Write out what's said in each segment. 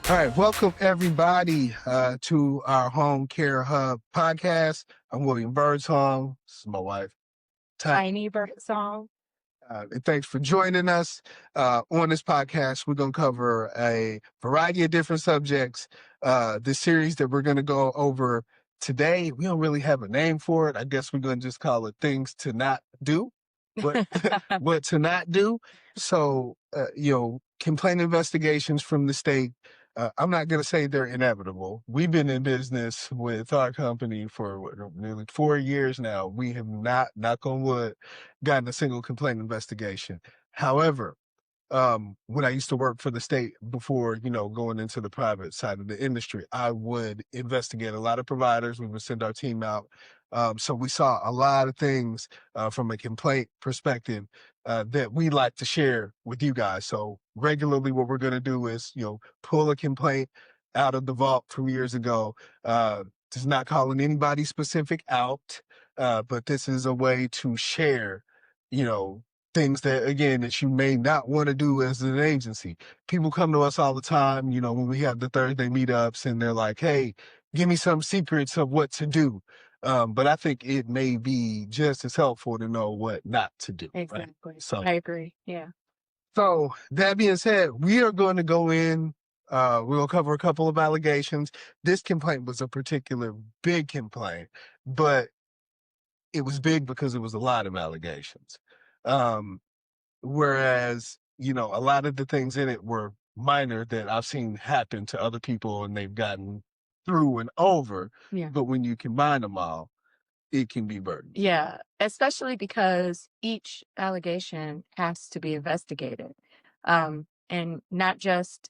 All right, welcome everybody to our Home Care Hub podcast. I'm William Birdsong. This is my wife, Tyni Birdsong. and thanks for joining us. On this podcast, we're going to cover a variety of different subjects. The series that we're going to go over today, we don't really have a name for it. I guess we're going to just call it Things to Not Do. What, what to not do. So, complaint investigations from the state. I'm not going to say they're inevitable. We've been in business with our company for nearly 4 years now. We have not, knock on wood, gotten a single complaint investigation. However, when I used to work for the state before, going into the private side of the industry, I would investigate a lot of providers. We would send our team out. So we saw a lot of things from a complaint perspective that we like to share with you guys. So regularly what we're going to do is, pull a complaint out of the vault from years ago. Just not calling anybody specific out, but this is a way to share, things that, again, that you may not want to do as an agency. People come to us all the time, when we have the Thursday meetups and they're like, hey, give me some secrets of what to do. But I think it may be just as helpful to know what not to do. Exactly. Right? So I agree. Yeah. So that being said, we are going to go in. We'll cover a couple of allegations. This complaint was a particular big complaint, but it was big because it was a lot of allegations. Whereas, a lot of the things in it were minor that I've seen happen to other people and they've gotten through and over. Yeah. But when you combine them all, it can be burdensome. Yeah. Especially because each allegation has to be investigated. And not just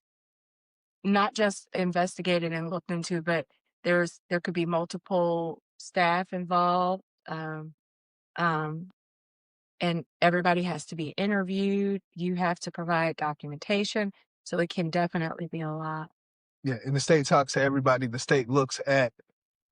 investigated and looked into, but there could be multiple staff involved. And everybody has to be interviewed. You have to provide documentation. So it can definitely be a lot. Yeah, and the state talks to everybody. The state looks at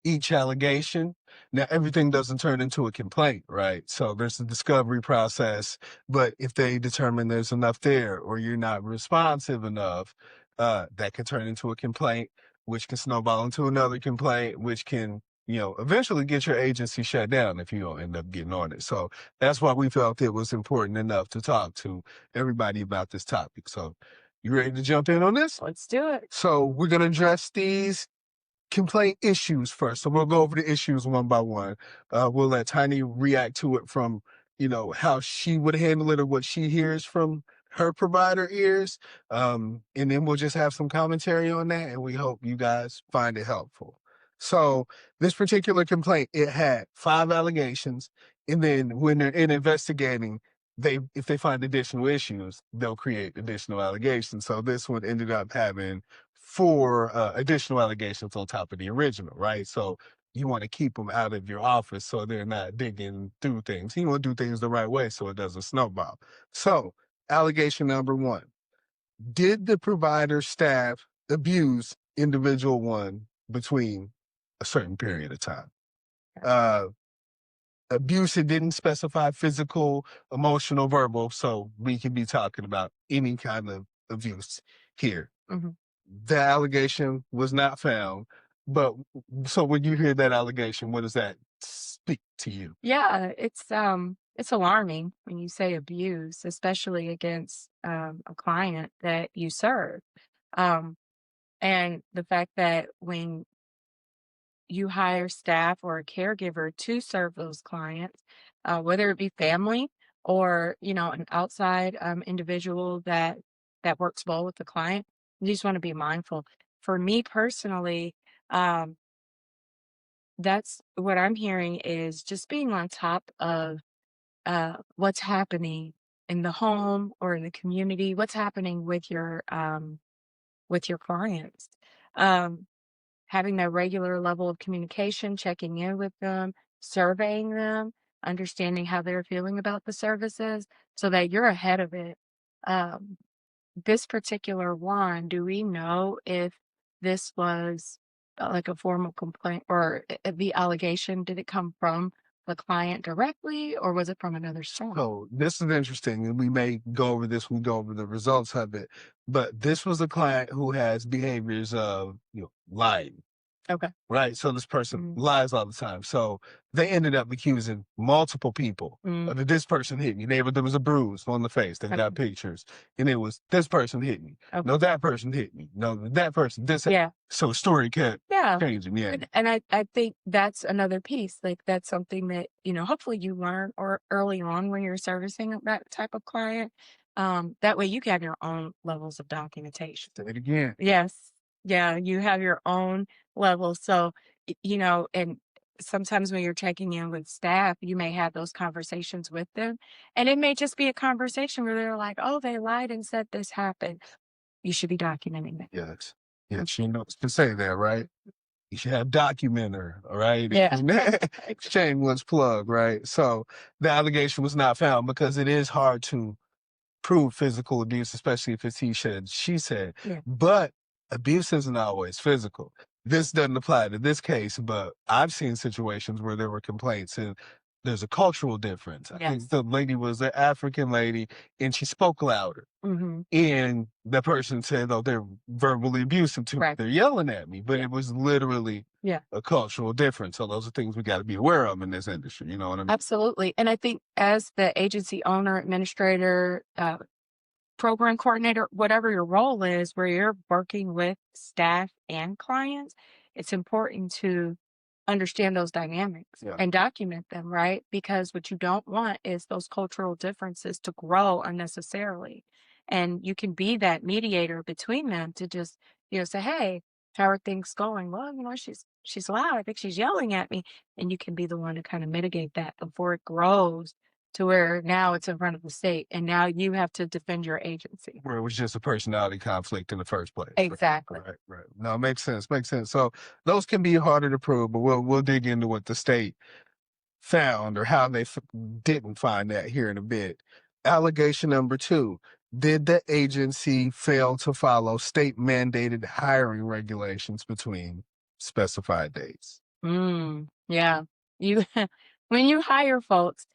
each allegation. Now, everything doesn't turn into a complaint, right? So there's a discovery process, but if they determine there's enough there or you're not responsive enough, that can turn into a complaint, which can snowball into another complaint, which can, eventually get your agency shut down if you don't end up getting on it. So that's why we felt it was important enough to talk to everybody about this topic. So you ready to jump in on this? Let's do it. So we're going to address these complaint issues first. So we'll go over the issues one by one. We'll let Tyni react to it from, how she would handle it or what she hears from her provider ears. And then we'll just have some commentary on that. And we hope you guys find it helpful. So this particular complaint, it had 5 allegations. And then when they're in investigating, if they find additional issues, they'll create additional allegations. So this one ended up having 4 additional allegations on top of the original, right? So you want to keep them out of your office so they're not digging through things. You want to do things the right way so it doesn't snowball. So allegation number 1, did the provider staff abuse individual 1 between a certain period of time? Abuse, it didn't specify physical, emotional, verbal, so we can be talking about any kind of abuse here. Mm-hmm. The allegation was not found, but so when you hear that allegation, what does that speak to you? Yeah, it's alarming when you say abuse, especially against a client that you serve. And the fact that when you hire staff or a caregiver to serve those clients, whether it be family or, an outside individual that works well with the client, you just want to be mindful. For me personally, that's what I'm hearing is just being on top of what's happening in the home or in the community, what's happening with your clients. Having that regular level of communication, checking in with them, surveying them, understanding how they're feeling about the services so that you're ahead of it. This particular one, do we know if this was like a formal complaint or the allegation? Did it come from the client directly, or was it from another source? So this is interesting, and we may go over this when we go over the results of it. But this was a client who has behaviors of lying. Okay. Right. So this person lies all the time. So they ended up accusing multiple people. That this person hit me. There was a bruise on the face. They got pictures. And it was this person hit me. Okay. No, that person hit me. No, that person. This. Yeah. So story kept changing. Yeah. And I think that's another piece. Like that's something that, hopefully you learn or early on when you're servicing that type of client. That way you can have your own levels of documentation. Say it again. Yes. Yeah, you have your own level. So, and sometimes when you're checking in with staff, you may have those conversations with them. And it may just be a conversation where they're like, oh, they lied and said this happened. You should be documenting that. Yes. Yes. You know to say that, right? You should have documenter, all right? Yeah. Shameless plug, right? So the allegation was not found because it is hard to prove physical abuse, especially if it's he said, she said. Yeah. But abuse isn't always physical. This doesn't apply to this case, but I've seen situations where there were complaints and there's a cultural difference. I think the lady was an African lady and she spoke louder. And the person said, oh, they're verbally abusive to me. They're yelling at me. But it was literally a cultural difference. So those are things we got to be aware of in this industry. You know what I mean? Absolutely. And I think as the agency owner, administrator, program coordinator, whatever your role is, where you're working with staff and clients, it's important to understand those dynamics and document them, right? Because what you don't want is those cultural differences to grow unnecessarily. And you can be that mediator between them to just, say, hey, how are things going? Well, she's loud. I think she's yelling at me. And you can be the one to kind of mitigate that before it grows to where now it's in front of the state and now you have to defend your agency. Where it was just a personality conflict in the first place. Exactly. Right. No, it makes sense. So those can be harder to prove, but we'll dig into what the state found or how they didn't find that here in a bit. Allegation number 2. Did the agency fail to follow state mandated hiring regulations between specified dates? Yeah. You when you hire folks,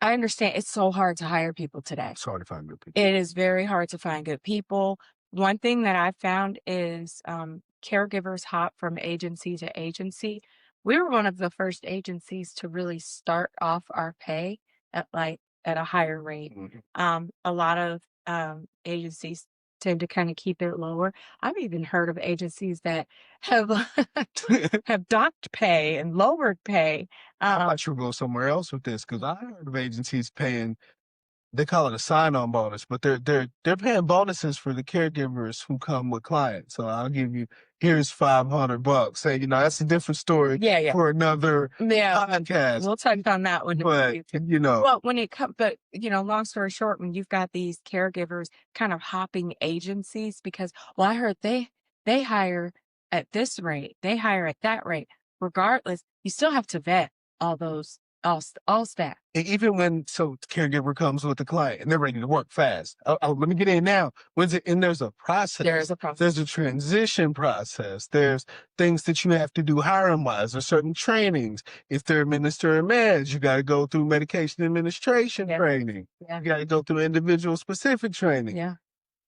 I understand it's so hard to hire people today. It's hard to find good people. It is very hard to find good people. One thing that I found is caregivers hop from agency to agency. We were one of the first agencies to really start off our pay at a higher rate. A lot of agencies tend to kind of keep it lower. I've even heard of agencies that have have docked pay and lowered pay. I thought you were going somewhere else with this because I heard of agencies paying, they call it a sign-on bonus, but they're paying bonuses for the caregivers who come with clients. So I'll give you, here's $500. Say, that's a different story for another podcast. We'll touch on that one. But well, when it comes, but long story short, when you've got these caregivers kind of hopping agencies, because I heard they hire at this rate, they hire at that rate. Regardless, you still have to vet all those. All staff. And even when the caregiver comes with the client and they're ready to work fast. Let me get in now. And there's a process. There's a process. There's a transition process. There's things that you have to do hiring wise. There's certain trainings. If they're administering meds, you got to go through medication administration training. You got to go through individual specific training. I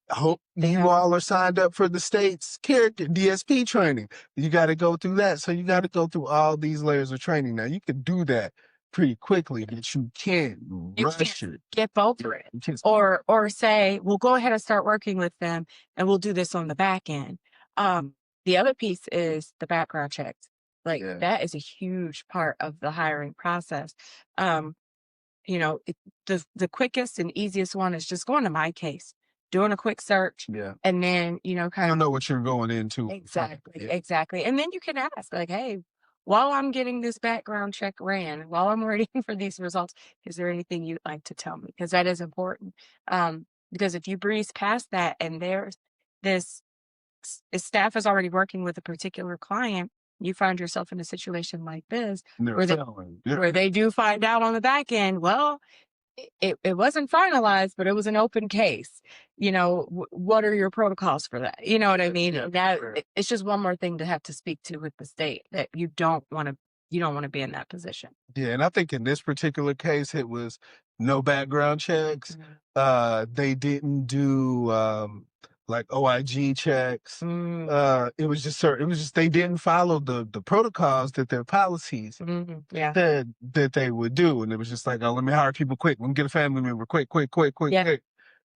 hope you all are signed up for the state's DSP training. You got to go through that. So you got to go through all these layers of training. Now you can do that pretty quickly, but you can't rush it. Skip over it. Or say, well, go ahead and start working with them and we'll do this on the back end. The other piece is the background checks. That is a huge part of the hiring process. The quickest and easiest one is just going to my case, doing a quick search. And then, kind of know what you're going into. Exactly. And then you can ask hey, while I'm getting this background check ran, while I'm waiting for these results, is there anything you'd like to tell me? Because that is important. Because if you breeze past that and there's this staff is already working with a particular client, you find yourself in a situation like this where they do find out on the back end, well, it wasn't finalized, but it was an open case. What are your protocols for that? You know what I mean? It's just one more thing to have to speak to with the state that you don't want to you don't want to be in that position. Yeah, and I think in this particular case, it was no background checks. They didn't do like OIG checks. It was just certain. It was just they didn't follow the protocols that their policies Yeah. said that they would do, and it was just like, oh, let me hire people quick. Let me get a family member quick, quick, quick, quick, Yeah. quick.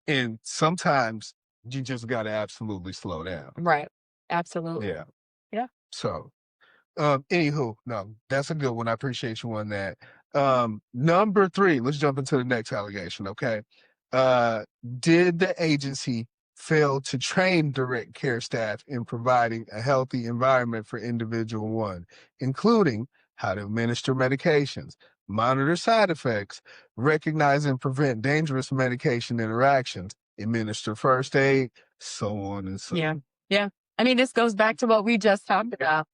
And sometimes you just got to absolutely slow down. Right. Absolutely. Yeah. Yeah. So. Anywho, no, that's a good one. I appreciate you on that. Number 3, let's jump into the next allegation, okay? Did the agency fail to train direct care staff in providing a healthy environment for individual 1, including how to administer medications, monitor side effects, recognize and prevent dangerous medication interactions, administer first aid, so on and so Yeah. Yeah. I mean, this goes back to what we just talked about.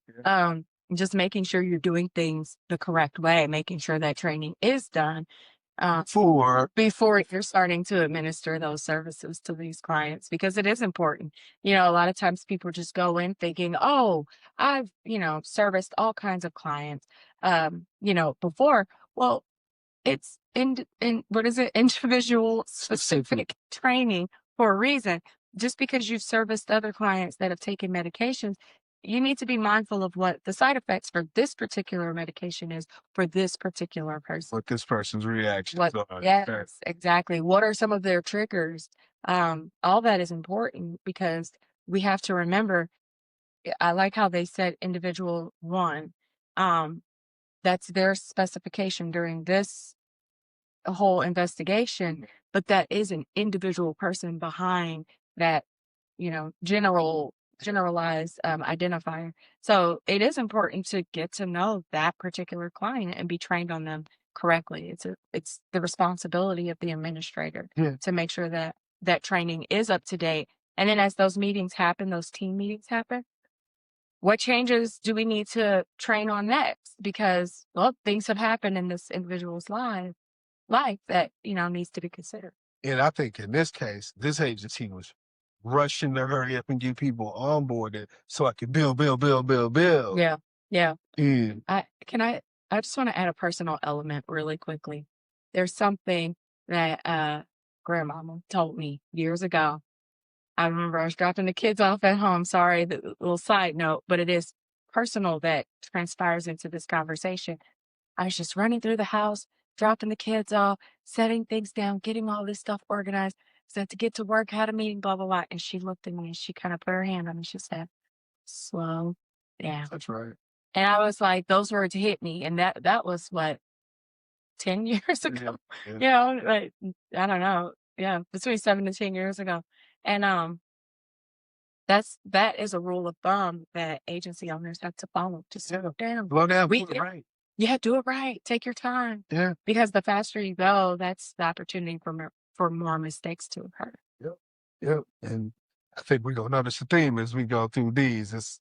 Just making sure you're doing things the correct way, making sure that training is done before you're starting to administer those services to these clients, because it is important. A lot of times people just go in thinking, oh, I've, serviced all kinds of clients, before. Well, it's in what is it? Individual specific training for a reason. Just because you've serviced other clients that have taken medications, you need to be mindful of what the side effects for this particular medication is for this particular person. what this person's reactions are. Yes, exactly. What are some of their triggers? All that is important because we have to remember. I like how they said individual 1. That's their specification during this whole investigation, but that is an individual person behind that, generalized identifier. So it is important to get to know that particular client and be trained on them correctly. It's the responsibility of the administrator to make sure that that training is up to date. And then as those meetings happen, those team meetings happen, what changes do we need to train on next? Because, well, things have happened in this individual's life that, needs to be considered. And I think in this case, this agency was rushing to hurry up and get people onboarded so I could build. Yeah. Yeah. And I just want to add a personal element really quickly. There's something that grandmama told me years ago. I remember I was dropping the kids off at home. Sorry, the little side note, but it is personal that transpires into this conversation. I was just running through the house, dropping the kids off, setting things down, getting all this stuff organized. Said to get to work, had a meeting, blah, blah, blah. And she looked at me and she kind of put her hand on me. She said, slow down. that's right. And I was like, those words hit me. And that was what, 10 years ago? Yeah. Like, I don't know. Yeah, between 7 to 10 years ago. And that is a rule of thumb that agency owners have to follow. Just slow down. Slow down, We do it right. Yeah, do it right. Take your time. Yeah. Because the faster you go, that's the opportunity for more mistakes to occur. Yep. And I think we're going to notice a theme as we go through these. It's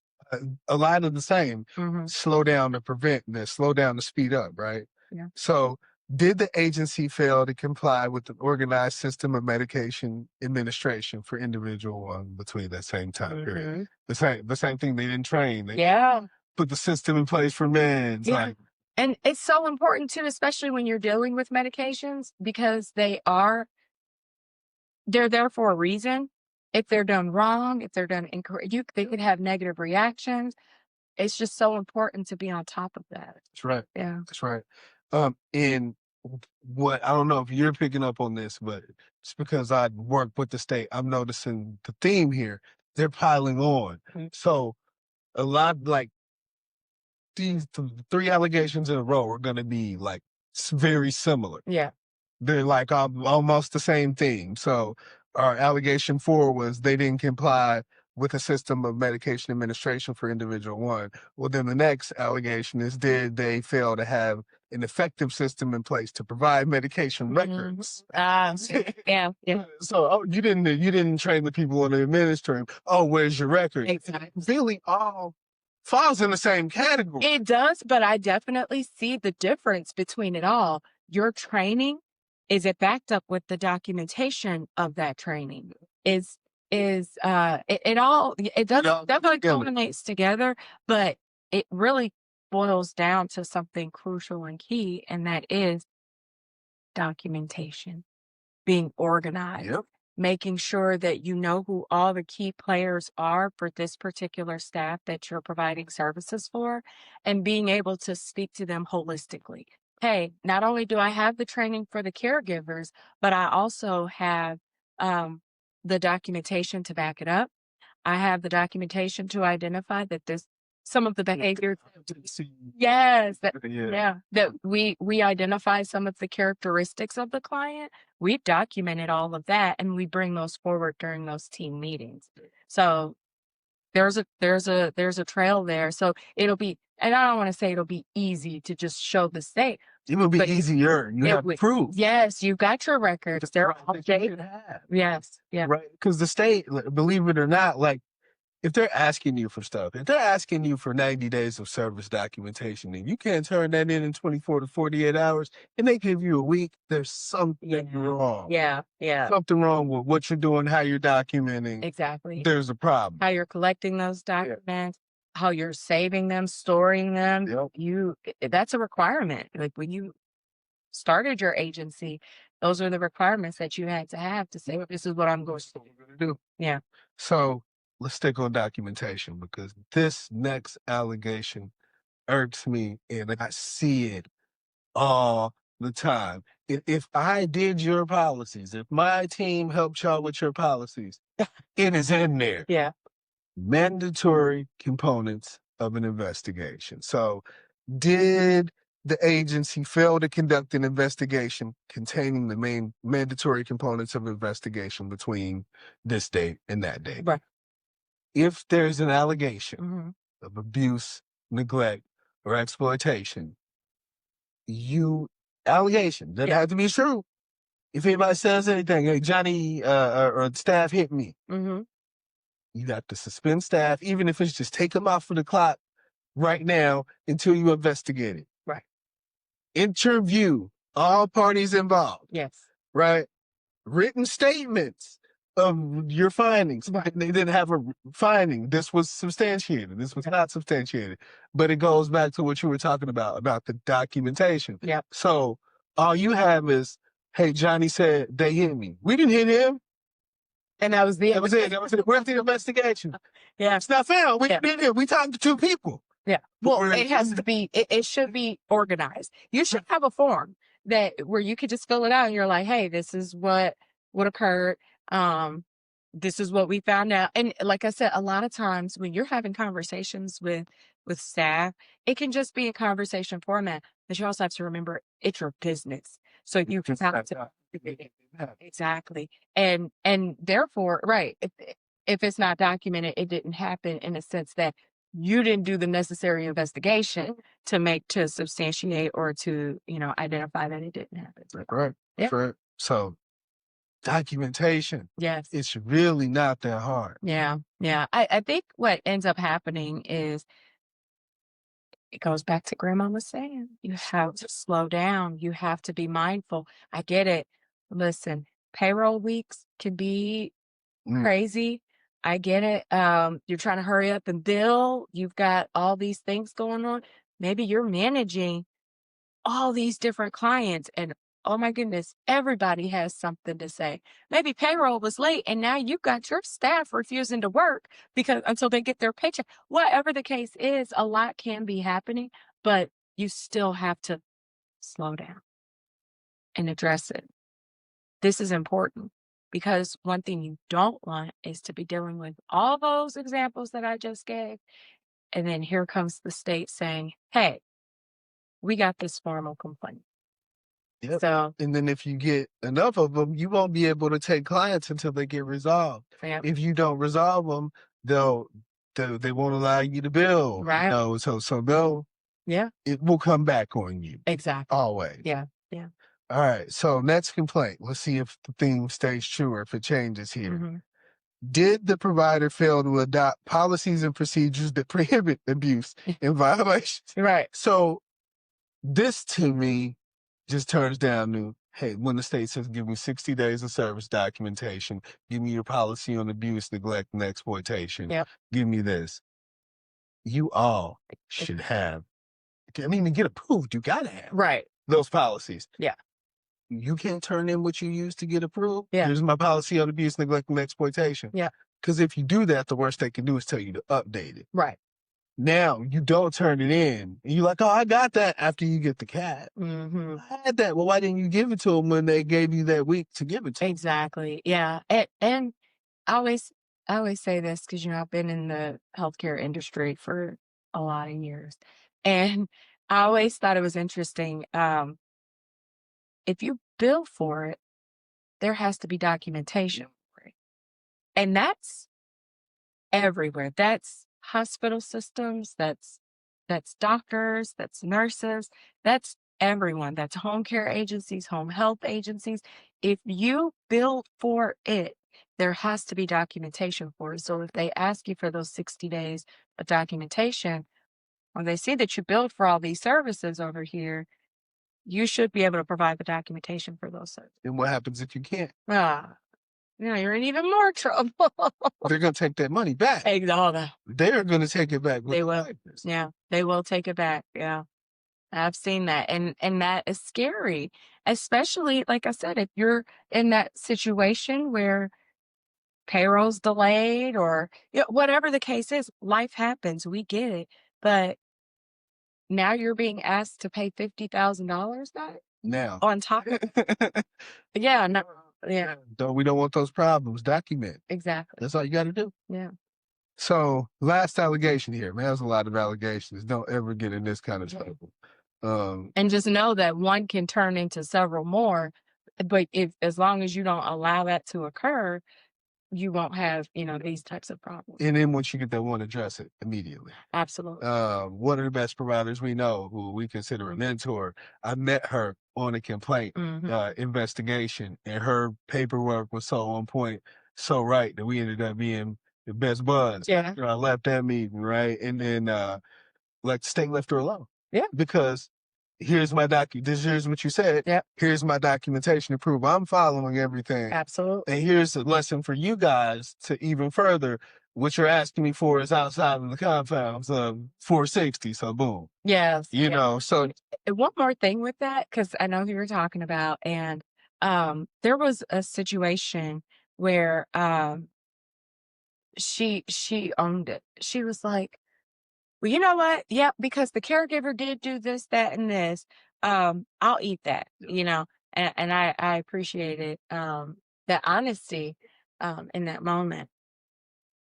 a lot of the same. Slow down to prevent this, slow down to speed up, right? Yeah. So did the agency fail to comply with an organized system of medication administration for individual 1 between that same time period? The same thing, they didn't train. They put the system in place for meds. Yeah. Like, And it's so important too, especially when you're dealing with medications, because they're there for a reason. If they're done wrong, if they're done incorrect, they could have negative reactions. It's just so important to be on top of that. that's right. Yeah. That's right. And what I don't know if you're picking up on this, but just because I work with the state, I'm noticing the theme here. They're piling on. So a lot, like these 3 allegations in a row are going to be like very similar. Yeah. They're like almost the same thing. So our allegation 4 was they didn't comply with a system of medication administration for individual 1. Well, then the next allegation is, did they fail to have an effective system in place to provide medication records? Yeah. So, you didn't train the people on the administering. Oh, where's your record? Exactly. It really all falls in the same category. It does, but I definitely see the difference between it all. Your training, is it backed up with the documentation of that training? It does definitely culminates together, but it really boils down to something crucial and key, and that is documentation, being organized, Yep. making sure that you know who all the key players are for this particular staff that you're providing services for, and being able to speak to them holistically. Hey, not only do I have the training for the caregivers, but I also have um, the documentation to back it up. I have the documentation to identify that this some of the behaviors. Yes, that Yeah. yeah, that we identify some of the characteristics of the client. We've documented all of that, and we bring those forward during those team meetings. So there's a trail there. So it'll be, and I don't want to say it'll be easy to just show the state, It would be but easier. You it have would. proof. Yes, you've got your records. They're all That you updated. should have. Yes, yeah, Right. Because the state, believe it or not, like if they're asking you for stuff, if they're asking you for 90 days of service documentation and you can't turn that in 24 to 48 hours and they give you a week, there's something wrong. yeah, Something wrong with what you're doing, how you're documenting. exactly. There's a problem. How you're collecting those Yeah. documents, how you're saving them, storing them. Yep. That's a requirement. Like when you started your agency, those are the requirements that you had to have to say, this is what I'm going That's to what do. we're going to do. Yeah. So let's stick on documentation because this next allegation irks me and I see it all the time. If I did your policies, if my team helped y'all with your policies, it is in there. Yeah. Mandatory components of an investigation. So, did the agency fail to conduct an investigation containing the main mandatory components of investigation between this date and that date? Right. If there's an allegation hmm of abuse, neglect, or exploitation, allegation doesn't Yeah. have to be true. If anybody says anything, hey, Johnny or staff hit me, hmm you got to suspend staff, even if it's just take them off of the clock right now until you investigate it. Right. Interview all parties involved, Yes. right? Written statements of your findings. Right. They didn't have a finding. This was substantiated. This was not substantiated. But it goes back to what you were talking about the documentation. Yeah. So all you have is, hey, Johnny said they hit me. We didn't hit him. And that was the That was it. That was it. Where's the investigation? Yeah. It's not found. We Yeah. didn't hit. We talked to two people. Yeah. Well, it has to be, it should be organized. You should have a form that where you could just fill it out and you're like, hey, this is what occurred. This is what we found out. And like I said, a lot of times when you're having conversations with staff, it can just be a conversation format. But you also have to remember it's your business. So you have to exactly. And therefore, right, if it's not documented, it didn't happen in a sense that you didn't do the necessary investigation to substantiate or to, identify that it didn't happen. Right. Yeah. Right. So documentation. Yes. It's really not that hard. Yeah. Yeah. I think what ends up happening is it goes back to grandma was saying, you have to slow down. You have to be mindful. I get it. Listen, payroll weeks can be crazy. I get it. You're trying to hurry up and bill. You've got all these things going on. Maybe you're managing all these different clients and oh my goodness, everybody has something to say. Maybe payroll was late and now you've got your staff refusing to work because until they get their paycheck. Whatever the case is, a lot can be happening, but you still have to slow down and address it. This is important because one thing you don't want is to be dealing with all those examples that I just gave. And then here comes the state saying, hey, we got this formal complaint. Yep. So, And then if you get enough of them, you won't be able to take clients until they get resolved. yeah, If you don't resolve them, they won't allow you to bill. Right. So yeah, it will come back on you exactly. always. Yeah. All right. So next complaint. Let's see if the theme stays true or if it changes here. Mhm. Did the provider fail to adopt policies and procedures that prohibit abuse and violations? Right. So this to me just turns down to, hey, when the state says give me 60 days of service documentation, give me your policy on abuse, neglect, and exploitation, Yep. give me this. You all should have I mean, to get approved, you gotta have Right. those policies. Yeah. You can't turn in what you used to get approved. Yeah. Here's my policy on abuse, neglect, and exploitation. Yeah. Because if you do that, the worst they can do is tell you to update it. Right. Now you don't turn it in. And you're like, oh, I got that after you get the cat. Mm-hmm. I had that. Well, why didn't you give it to them when they gave you that week to give it to them? Exactly. Yeah. And I always say this because, you know, I've been in the healthcare industry for a lot of years. And I always thought it was interesting. If you bill for it, there has to be documentation for it. And that's everywhere. That's hospital systems, that's doctors, that's nurses, that's everyone. That's home care agencies, home health agencies. If you bill for it, there has to be documentation for it. So if they ask you for those 60 days of documentation, when they see that you billed for all these services over here, you should be able to provide the documentation for those services. And what happens if you can't? You're in even more trouble. They're going to take that money back. Exactly. They're going to take it back. They will. Yeah, they will take it back. Yeah. I've seen that. And that is scary, especially like I said, if you're in that situation where payroll's delayed or whatever the case is, life happens. We get it. But now you're being asked to pay $50,000 back Now. on top. Yeah, no, yeah, We don't want those problems. Document. exactly. That's all you got to do. Yeah. So, last allegation here. Man, there's a lot of allegations. Don't ever get in this kind of trouble. And just know that one can turn into several more. But as long as you don't allow that to occur, you won't have, these types of problems. And then once you get that one, address it immediately. Absolutely. One of the best providers we know, who we consider a mentor, I met her on a complaint investigation, and her paperwork was so on point, so right, that we ended up being the best buds. Yeah. I left that meeting, right? And then like the state left her alone. Yeah. Because here's my here's what you said. Yep. Here's my documentation to prove I'm following everything. Absolutely. And here's a lesson for you guys to even further. What you're asking me for is outside of the confines of 460. So boom. Yes. You know, so one more thing with that, because I know who you're talking about. And there was a situation where she owned it. She was like, well, you know what? Yep, because the caregiver did do this, that, and this. I'll eat that, and I appreciate it. That honesty in that moment.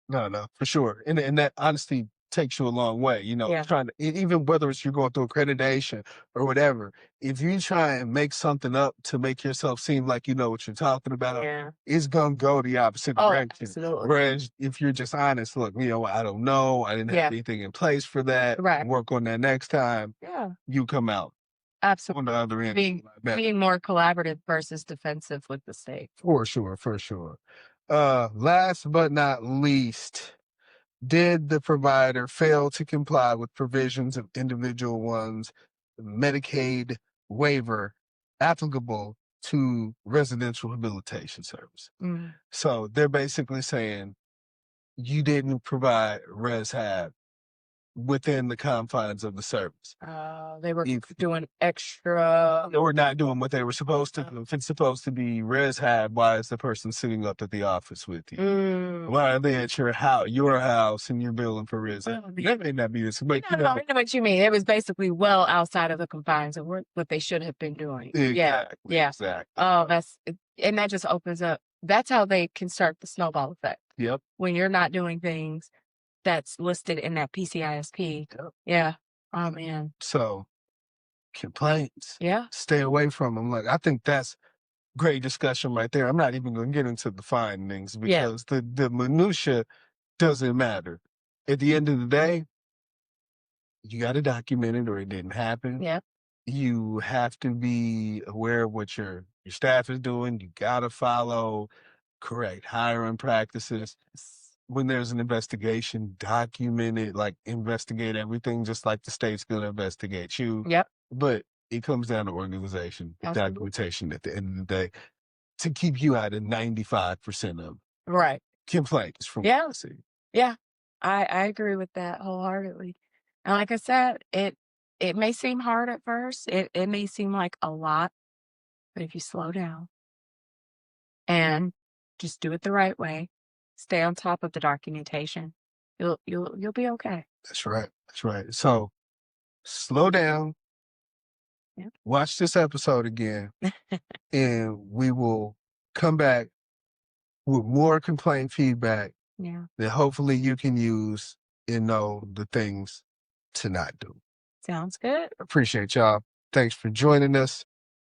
no, for sure. And that honesty takes you a long way. Yeah. Trying to, even whether it's you're going through accreditation or whatever, if you try and make something up to make yourself seem like you know what you're talking about, Yeah. it's going to go the opposite direction. Absolutely. Whereas if you're just honest, look, I don't know. I didn't have anything in place for that. Right. Work on that next time. Yeah. You come out Absolutely. on the other end. Being more collaborative versus defensive with the state. For sure. Last but not least, did the provider fail to comply with provisions of individual one's Medicaid waiver applicable to residential rehabilitation service? So they're basically saying you didn't provide rehab within the confines of the service. They were doing extra. They were not doing what they were supposed to do. If it's supposed to be rehab, why is the person sitting up at the office with you? Why are they at your house, and you're billing for rehab? That may not be this, but I know what you mean. It was basically well outside of the confines of what they should have been doing. Exactly. Yeah. Exactly. Oh, and that just opens up. That's how they can start the snowball effect. Yep. When you're not doing things that's listed in that PCISP. Yep. Yeah. Oh man. So complaints. Yeah. Stay away from them. Like, I think that's great discussion right there. I'm not even going to get into the findings because the minutia doesn't matter. At the end of the day, you got to document it or it didn't happen. Yeah. You have to be aware of what your staff is doing. You got to follow correct hiring practices. When there's an investigation, document it, like investigate everything just like the state's going to investigate you. Yep. But it comes down to organization, documentation at the end of the day to keep you out of 95% of complaints from policy. Yeah. I agree with that wholeheartedly. And like I said, It may seem hard at first. It may seem like a lot, but if you slow down and just do it the right way, stay on top of the documentation, you'll be okay. That's right. That's right. So slow down, Yeah. watch this episode again, and we will come back with more complaint feedback Yeah. that hopefully you can use and know the things to not do. Sounds good. Appreciate y'all. Thanks for joining us.